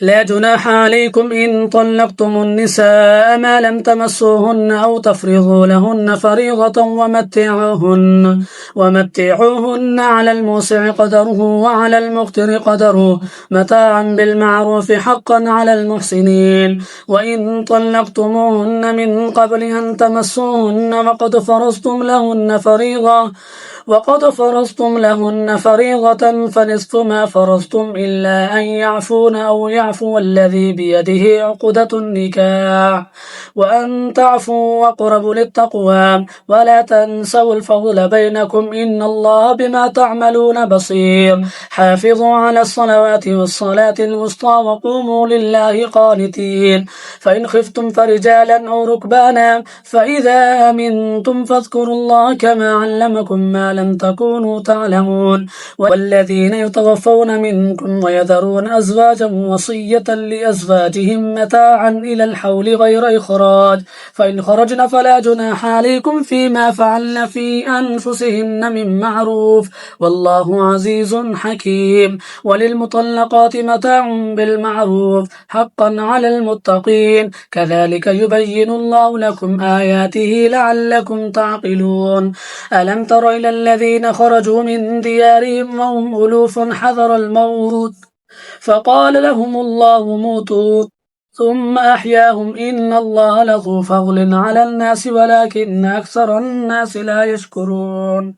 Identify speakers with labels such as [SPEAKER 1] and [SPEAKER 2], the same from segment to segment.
[SPEAKER 1] لا جناح عليكم إن طلقتم النساء ما لم تمسوهن أو تفرضوا لهن فريضة ومتعوهن على الموسع قدره وعلى المقتر قدره متاعا بالمعروف حقا على المحسنين. وإن طلقتموهن من قبل أن تمسوهن وقد فرضتم لهن فريضة فنصف ما فرضتم إلا أن يعفون أو يعفو الذي بيده عقدة النكاح وأن تعفوا أقرب للتقوى ولا تنسوا الفضل بينكم إن الله بما تعملون بصير. حافظوا على الصلوات والصلاة الوسطى وقوموا لله قانتين. فإن خفتم فرجالا أو ركبانا فإذا أمنتم فاذكروا الله كما علمكم ما لم تكونوا تعلمون. والذين يتوفون منكم ويذرون أزواجا وصية لأزواجهم متاعا إلى الحول غير إخراج فإن خرجن فلا جناح عليكم فيما فعلن في أنفسهن من معروف والله عزيز حكيم. وللمطلقات متاع بالمعروف حقا على المتقين كذلك يبين الله لكم آياته لعلكم تعقلون. ألم تر إلى الذين خرجوا من ديارهم وهم ألوف حذر الموت فقال لهم الله موتوا ثم أحياهم إن الله لذو فضل على الناس ولكن أكثر الناس لا يشكرون.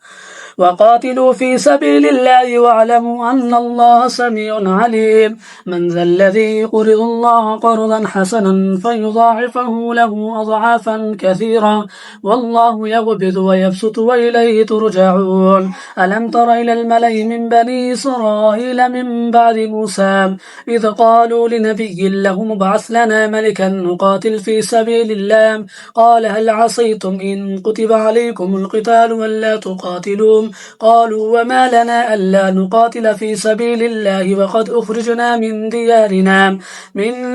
[SPEAKER 1] وقاتلوا في سبيل الله واعلموا أن الله سميع عليم. من ذا الذي يقرض الله قرضا حسنا فيضاعفه له أضعافا كثيرا والله يقبض ويبسط وإليه ترجعون. ألم تر إلى الملأ من بني إسرائيل من بعد موسى إذ قالوا لنبي لهم ابعث لنا ملكا نقاتل في سبيل الله قال هل عصيتم إن كتب عليكم القتال ولا تقاتلون قالوا وما لنا ألا نقاتل في سبيل الله وقد أخرجنا من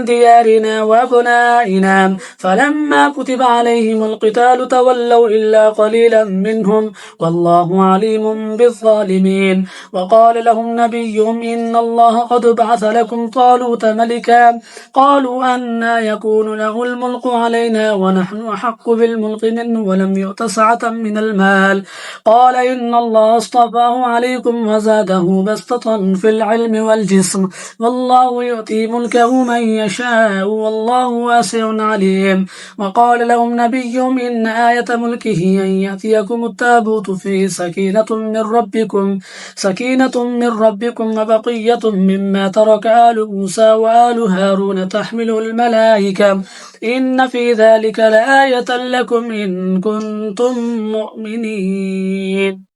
[SPEAKER 1] ديارنا وأبنائنا فلما كتب عليهم القتال تولوا إلا قليلا منهم والله عليم بالظالمين. وقال لهم نبيهم إن الله قد بعث لكم طالوت ملكا قالوا أنى يكون له الملك علينا ونحن أحق بالملك منه ولم يؤت سعة من المال قال إن الله اصطفاه عليكم وزاده بسطة في العلم والجسم والله يؤتي ملكه من يشاء والله واسع عليم. وقال لهم نبيهم إن آية ملكه أن يأتيكم التابوت فيه سكينة من ربكم وبقية مما ترك آل موسى وآل هارون تحمله الملائكة إن في ذلك لآية لكم إن كنتم مؤمنين.